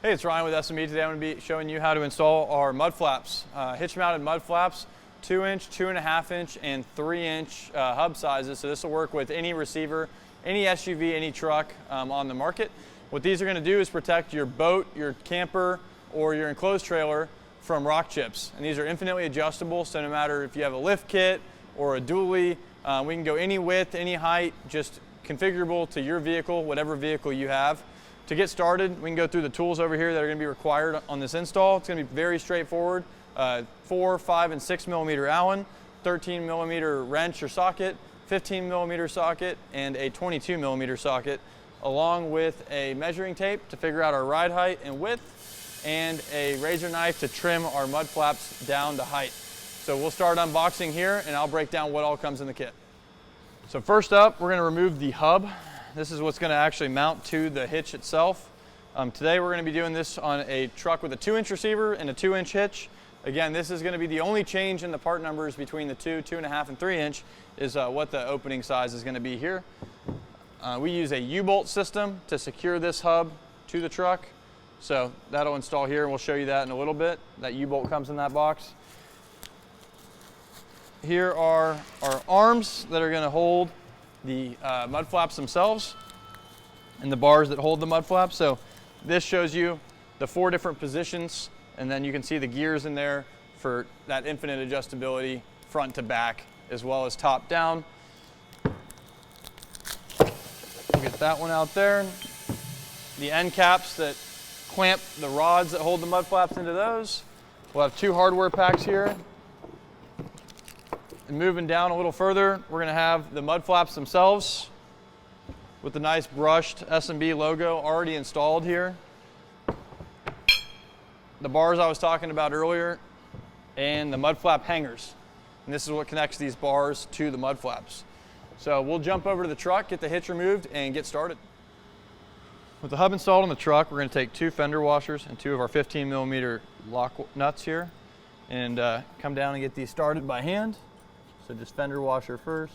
Hey, it's Ryan with S&B. Today I'm going to be showing you how to install our mud flaps, hitch-mounted mud flaps, 2-inch, 2.5-inch, and 3-inch hub sizes. So this will work with any receiver, any SUV, any truck on the market. What these are going to do is protect your boat, your camper, or your enclosed trailer from rock chips. And these are infinitely adjustable, so no matter if you have a lift kit or a dually, we can go any width, any height, just configurable to your vehicle, whatever vehicle you have. To get started, we can go through the tools over here that are going to be required on this install. It's going to be very straightforward. 4, 5, and 6 millimeter Allen, 13 millimeter wrench or socket, 15 millimeter socket, and a 22 millimeter socket, along with a measuring tape to figure out our ride height and width, and a razor knife to trim our mud flaps down to height. So we'll start unboxing here, and I'll break down what all comes in the kit. So first up, we're going to remove the hub. This is what's going to actually mount to the hitch itself. Today we're going to be doing this on a truck with a 2-inch receiver and a 2-inch hitch. Again, this is going to be the only change in the part numbers between the 2, 2.5, and 3-inch is what the opening size is going to be here. We use a U-bolt system to secure this hub to the truck. So that'll install here, and we'll show you that in a little bit. That U-bolt comes in that box. Here are our arms that are going to hold the mud flaps themselves and the bars that hold the mud flaps. So this shows you the 4 different positions, and then you can see the gears in there for that infinite adjustability front to back as well as top down. We'll get that one out there. The end caps that clamp the rods that hold the mud flaps into those. We'll have 2 hardware packs here. And moving down a little further, we're going to have the mud flaps themselves with the nice brushed S&B logo already installed here. The bars I was talking about earlier, and the mud flap hangers. And this is what connects these bars to the mud flaps. So we'll jump over to the truck, get the hitch removed, and get started. With the hub installed on the truck, we're going to take 2 fender washers and 2 of our 15 millimeter lock nuts here, and come down and get these started by hand. So just fender washer first.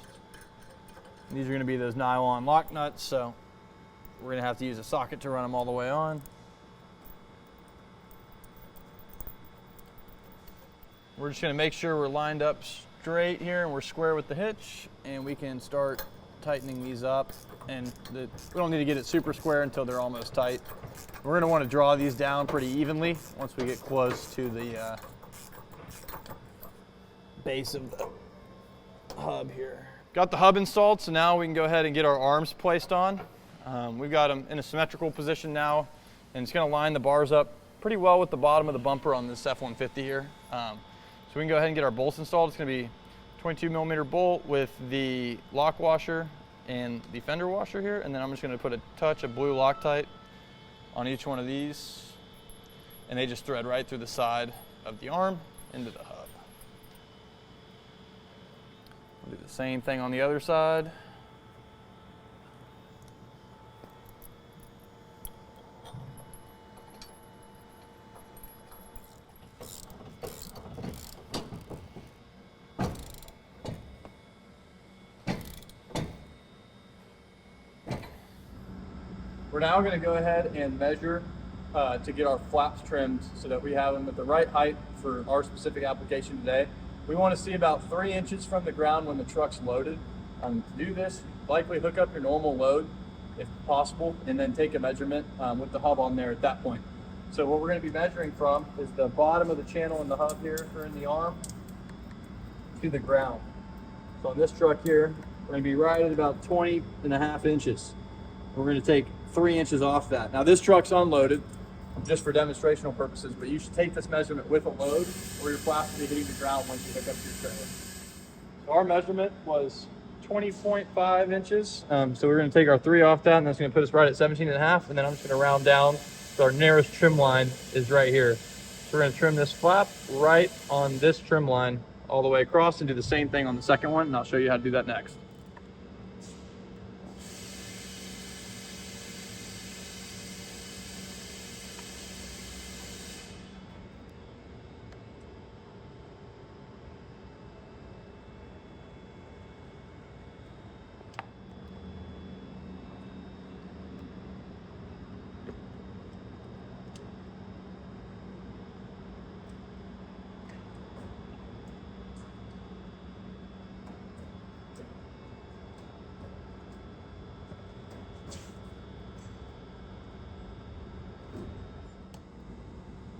And these are going to be those nylon lock nuts, so we're going to have to use a socket to run them all the way on. We're just going to make sure we're lined up straight here and we're square with the hitch, and we can start tightening these up. And we don't need to get it super square until they're almost tight. We're going to want to draw these down pretty evenly once we get close to the base of the hub here. Got the hub installed, so now we can go ahead and get our arms placed on. We've got them in a symmetrical position now, and it's going to line the bars up pretty well with the bottom of the bumper on this F-150 here. So we can go ahead and get our bolts installed. It's going to be 22 millimeter bolt with the lock washer and the fender washer here, and then I'm just going to put a touch of blue Loctite on each one of these, and they just thread right through the side of the arm into the hub. Do the same thing on the other side. We're now going to go ahead and measure to get our flaps trimmed so that we have them at the right height for our specific application today. We want to see about 3 inches from the ground when the truck's loaded. To do this, likely hook up your normal load if possible, and then take a measurement with the hub on there at that point. So what we're going to be measuring from is the bottom of the channel in the hub here, or in the arm, to the ground. So on this truck here, we're going to be right at about 20.5 inches. We're going to take 3 inches off that. Now this truck's unloaded, just for demonstrational purposes, but you should take this measurement with a load, or your flaps will be hitting the ground once you hook up to your trailer. So our measurement was 20.5 inches. So we're going to take our 3 off that, and that's going to put us right at 17.5, and then I'm just going to round down. So our nearest trim line is right here. So we're going to trim this flap right on this trim line all the way across, and do the same thing on the second one, and I'll show you how to do that next.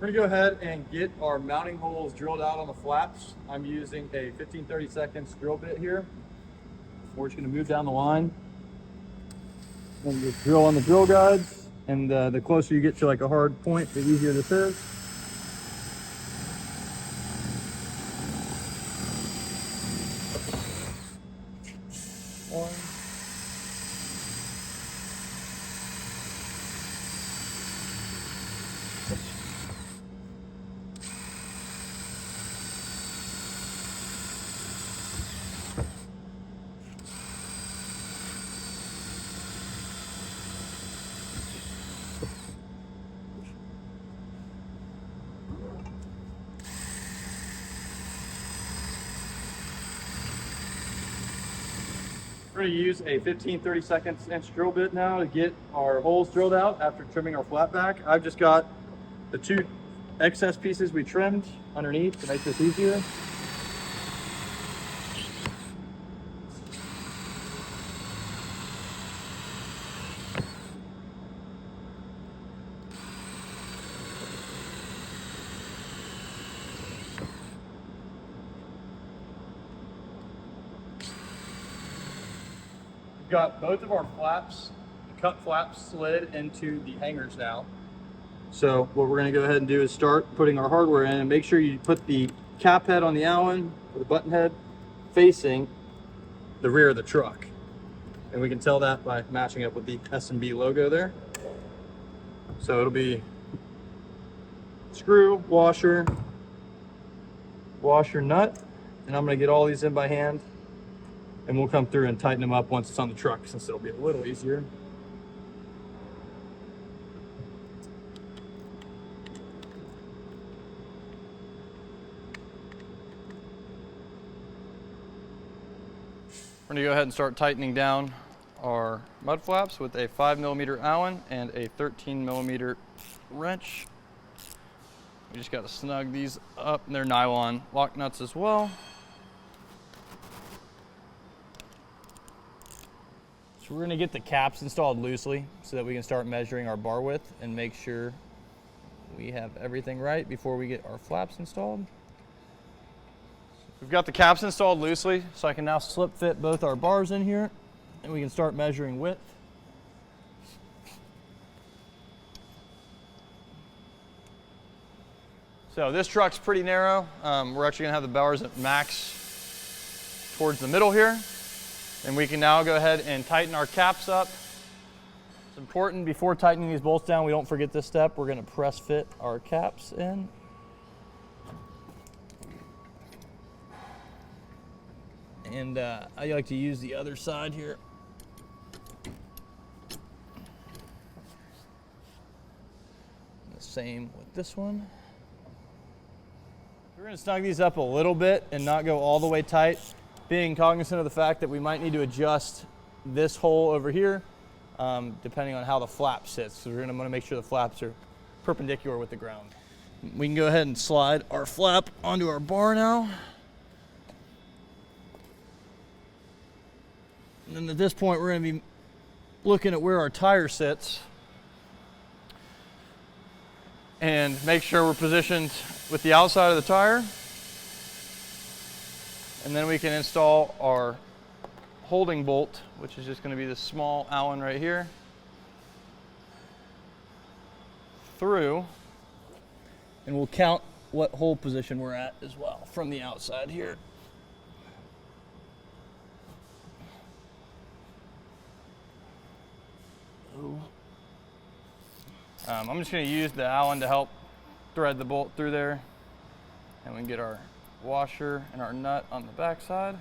We're gonna go ahead and get our mounting holes drilled out on the flaps. I'm using a 15-30 drill bit here. We're just gonna move down the line and just drill on the drill guides. And the closer you get to like a hard point, the easier this is. One. We're going to use a 15-30 drill bit now to get our holes drilled out after trimming our flat back. I've just got the 2 excess pieces we trimmed underneath to make this easier. We've got both of our flaps, cut flaps, slid into the hangers now. So what we're going to go ahead and do is start putting our hardware in, and make sure you put the cap head on the Allen, or the button head, facing the rear of the truck. And we can tell that by matching up with the S&B logo there. So it'll be screw, washer, nut, and I'm going to get all these in by hand. And we'll come through and tighten them up once it's on the truck, since it'll be a little easier. We're going to go ahead and start tightening down our mud flaps with a 5mm Allen and a 13mm wrench. We just got to snug these up, and they're nylon lock nuts as well. So we're going to get the caps installed loosely so that we can start measuring our bar width and make sure we have everything right before we get our flaps installed. We've got the caps installed loosely, so I can now slip fit both our bars in here, and we can start measuring width. So this truck's pretty narrow. We're actually gonna have the bars at max towards the middle here. And we can now go ahead and tighten our caps up. It's important before tightening these bolts down, we don't forget this step. We're gonna press fit our caps in. And I like to use the other side here. The same with this one. We're going to snug these up a little bit and not go all the way tight, being cognizant of the fact that we might need to adjust this hole over here depending on how the flap sits. So we're going to want to make sure the flaps are perpendicular with the ground. We can go ahead and slide our flap onto our bar now. And then at this point, we're going to be looking at where our tire sits and make sure we're positioned with the outside of the tire. And then we can install our holding bolt, which is just going to be this small Allen right here, through, and we'll count what hole position we're at as well from the outside here. I'm just going to use the Allen to help thread the bolt through there, and we can get our washer and our nut on the back side.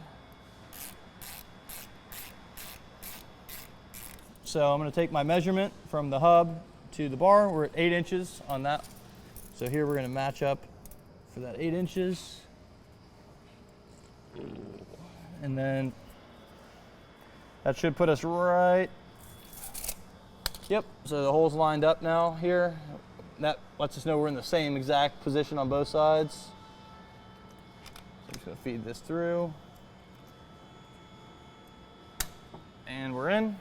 So I'm going to take my measurement from the hub to the bar. We're at 8 inches on that. So here we're going to match up for that 8 inches. And then that should put us right. Yep, so the hole's lined up now here. That lets us know we're in the same exact position on both sides. So I'm just gonna feed this through. And we're in.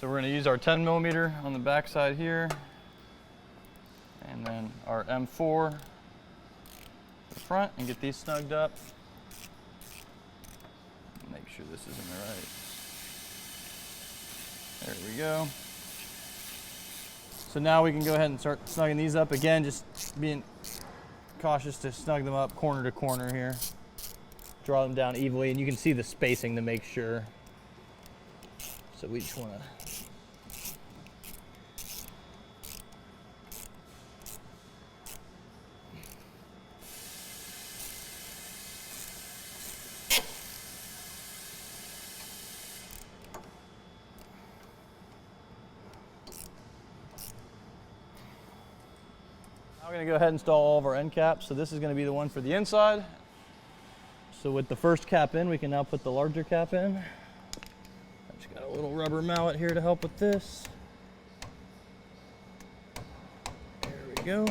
So we're going to use our 10mm on the back side here, and then our M4 to the front, and get these snugged up. Make sure this is in the right. There we go. So now we can go ahead and start snugging these up again, just being cautious to snug them up corner to corner here. Draw them down evenly, and you can see the spacing to make sure. So we just want to Now we're going to go ahead and install all of our end caps. So this is going to be the one for the inside. So with the first cap in, we can now put the larger cap in. I've just got a little rubber mallet here to help with this. There we go.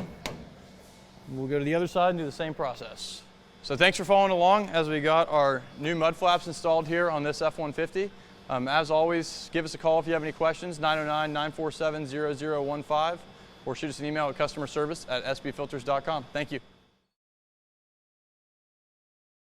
We'll go to the other side and do the same process. So thanks for following along as we got our new mud flaps installed here on this F-150. As always, give us a call if you have any questions, 909-947-0015, or shoot us an email at customerservice@sbfilters.com. Thank you.